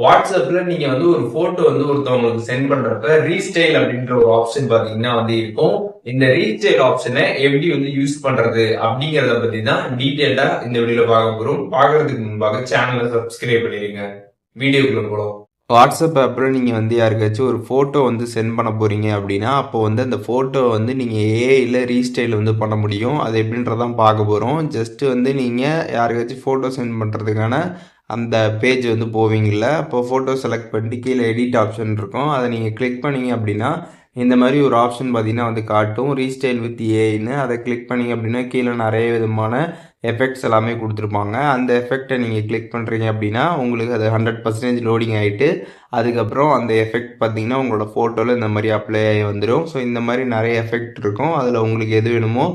வாட்ஸ்அப்ல நீங்க வந்து ஒரு போட்டோ வந்து ஒருத்தவங்களுக்கு சென்ட் பண்றப்ப ரீஸ்டைல் அப்படின்ற ஒரு ஆப்ஷன் பாத்தீங்கன்னா வந்து இருக்கும். இந்த ரீஸ்டைல் ஆப்ஷனை எப்படி வந்து யூஸ் பண்றது அப்படிங்கறத பத்தி தான் டீடைல்டா இந்த வீடியோல பார்க்க போறோம். பார்க்கறதுக்கு முன்பாக சேனலை சப்ஸ்கிரைப் பண்ணிருங்க. வீடியோக்குள்ள போலாம். வாட்ஸ்அப் ஆப்பில் நீங்கள் வந்து யாருக்காச்சும் ஒரு ஃபோட்டோ வந்து சென்ட் பண்ண போகிறீங்க அப்படின்னா அப்போ வந்து அந்த ஃபோட்டோ வந்து நீங்கள் ஏஐயில் ரீஸ்டைல் வந்து பண்ண முடியும். அது எப்படின்றதான் பார்க்க போகிறோம். ஜஸ்ட்டு வந்து நீங்கள் யாருக்காச்சும் ஃபோட்டோ சென்ட் பண்ணுறதுக்கான அந்த பேஜ் வந்து போவீங்கள்ல, அப்போ ஃபோட்டோ செலக்ட் பண்ணிட்டு கீழே எடிட் ஆப்ஷன் இருக்கும். அதை நீங்கள் கிளிக் பண்ணீங்க அப்படின்னா இந்த மாதிரி ஒரு ஆப்ஷன் பார்த்தீங்கன்னா வந்து காட்டும், ரீஸ்டைல் வித் ஏஐன்னு. அதை கிளிக் பண்ணீங்க அப்படின்னா கீழே நிறைய விதமான எஃபெக்ட்ஸ் எல்லாமே கொடுத்துருப்பாங்க. அந்த எஃபெக்டை நீங்கள் கிளிக் பண்ணுறீங்க அப்படின்னா உங்களுக்கு அது 100% லோடிங் ஆகிட்டு அதுக்கப்புறம் அந்த எஃபெக்ட் பார்த்தீங்கன்னா உங்களோட ஃபோட்டோவில் இந்த மாதிரி அப்ளை ஆகி வந்துடும். ஸோ இந்த மாதிரி நிறைய எஃபெக்ட் இருக்கும். அதில் உங்களுக்கு எது வேணுமோ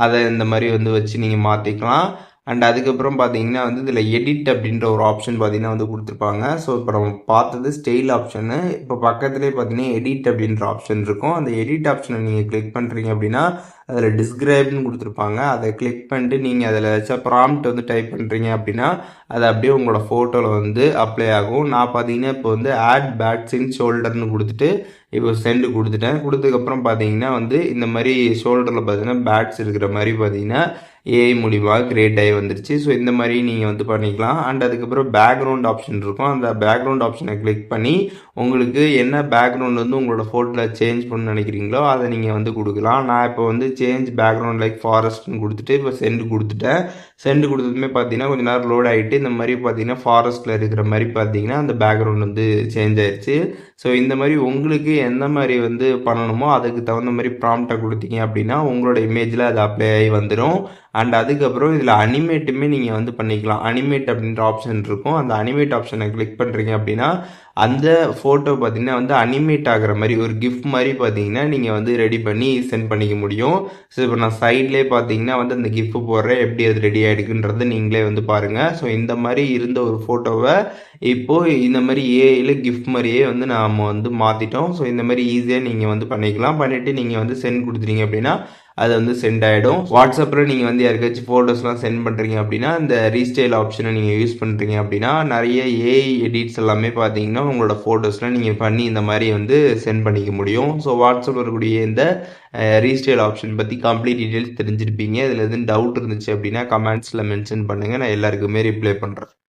அதை இந்த மாதிரி வந்து வச்சு நீங்கள் மாற்றிக்கலாம். அண்ட் அதுக்கப்புறம் பார்த்தீங்கன்னா வந்து இதில் எடிட் அப்படின்ற ஒரு ஆப்ஷன் பார்த்தீங்கன்னா வந்து கொடுத்துருப்பாங்க. ஸோ இப்போ நம்ம பார்த்தது ஸ்டைல் ஆப்ஷனு. இப்போ பக்கத்துலேயே பார்த்தீங்கன்னா எடிட் அப்படின்ற ஆப்ஷன் இருக்கும். அந்த எடிட் ஆப்ஷனை நீங்கள் கிளிக் பண்ணுறீங்க அப்படின்னா அதில் டிஸ்கிரைப்னு கொடுத்துருப்பாங்க. அதை கிளிக் பண்ணிட்டு நீங்கள் அதில் ஏதாச்சும் ப்ராம்ப்ட் வந்து டைப் பண்ணுறீங்க அப்படின்னா அது அப்படியே உங்களோட ஃபோட்டோவில் வந்து அப்ளை ஆகும். நான் பார்த்தீங்கன்னா இப்போ வந்து ஆட் பேட்ஸ் இன் ஷோல்டர்னு கொடுத்துட்டு இப்போ சென்டு கொடுத்துட்டேன். கொடுத்ததுக்கப்புறம் பார்த்தீங்கன்னா வந்து இந்த மாதிரி ஷோல்டரில் பார்த்தீங்கன்னா பேட்ஸ் இருக்கிற மாதிரி பார்த்தீங்கன்னா ஏஐ மூலிமா கிரியேட் ஆகி வந்துருச்சு. ஸோ இந்த மாதிரி நீங்கள் வந்து பண்ணிக்கலாம். அண்ட் அதுக்கப்புறம் பேக்ரவுண்ட் ஆப்ஷன் இருக்கும். அந்த பேக்ரவுண்ட் ஆப்ஷனை கிளிக் பண்ணி உங்களுக்கு என்ன பேக்ரவுண்ட் வந்து உங்களோட ஃபோட்டோவில் சேஞ்ச் பண்ணணும்னு நினைக்கிறீங்களோ அதை நீங்கள் வந்து கொடுக்கலாம். நான் இப்போ வந்து சேஞ்ச் பேக்ரவுண்ட் லைக் ஃபாரஸ்ட்னு கொடுத்துட்டு இப்போ சென்டு கொடுத்துட்டேன். சென்டு கொடுத்ததுமே பார்த்தீங்கன்னா கொஞ்சம் நேரம் லோட் ஆகிட்டு இந்த மாதிரி பார்த்தீங்கன்னா ஃபாரஸ்ட்டில் இருக்கிற மாதிரி பார்த்தீங்கன்னா அந்த பேக்ரவுண்ட் வந்து சேஞ்ச் ஆயிடுச்சு. ஸோ இந்த மாதிரி உங்களுக்கு எந்த மாதிரி வந்து பண்ணணுமோ அதுக்கு தகுந்த மாதிரி ப்ராம்ப்டை கொடுத்தீங்க அப்படின்னா உங்களோட இமேஜில் அது அப்ளை ஆகி வந்துடும். அண்ட் அதுக்கப்புறம் இதில் அனிமேட்டுமே நீங்கள் வந்து பண்ணிக்கலாம். அனிமேட் அப்படின்ற ஆப்ஷன் இருக்கும். அந்த அனிமேட் ஆப்ஷனை கிளிக் பண்ணுறீங்க அப்படின்னா அந்த ஃபோட்டோ பார்த்தீங்கன்னா வந்து அனிமேட் ஆகிற மாதிரி ஒரு கிஃப்ட் மாதிரி பார்த்தீங்கன்னா நீங்கள் வந்து ரெடி பண்ணி சென்ட் பண்ணிக்க முடியும். ஸோ இப்போ நான் சைட்லேயே பார்த்தீங்கன்னா வந்து அந்த கிஃப்ட் போடுறேன், எப்படி அது ரெடி ஆகிடுக்குன்றதை நீங்களே வந்து பாருங்கள். ஸோ இந்த மாதிரி இருந்த ஒரு ஃபோட்டோவை இப்போது இந்த மாதிரி ஏஐயில் கிஃப்ட் மாதிரியே வந்து நாம் வந்து மாற்றிட்டோம். ஸோ இந்த மாதிரி ஈஸியாக நீங்கள் வந்து பண்ணிக்கலாம். பண்ணிவிட்டு நீங்கள் வந்து சென்ட் கொடுத்துட்டீங்க அப்படின்னா அது வந்து சென்ட் ஆகிடும். வாட்ஸ்அப்பில் நீங்கள் வந்து யாருக்காச்சும் ஃபோட்டோஸ்லாம் சென்ட் பண்ணுறீங்க அப்படின்னா இந்த ரீஸ்டைல் ஆப்ஷனை நீங்கள் யூஸ் பண்ணுறீங்க அப்படின்னா நிறைய ஏஐ எடிட்ஸ் எல்லாமே பார்த்தீங்கன்னா உங்களோட ஃபோட்டோஸ்லாம் நீங்கள் பண்ணி இந்த மாதிரி வந்து சென்ட் பண்ணிக்க முடியும். ஸோ வாட்ஸ்அப்பில் இருக்கக்கூடிய இந்த ரீஸ்டைல் ஆப்ஷன் பற்றி கம்ப்ளீட் டீட்டெயில்ஸ் தெரிஞ்சிருப்பீங்க. இதில் எதுவும் டவுட் இருந்துச்சு அப்படின்னா கமெண்ட்ஸில் மென்ஷன் பண்ணுங்கள். நான் எல்லாருக்குமே ரிப்ளை பண்ணுறேன்.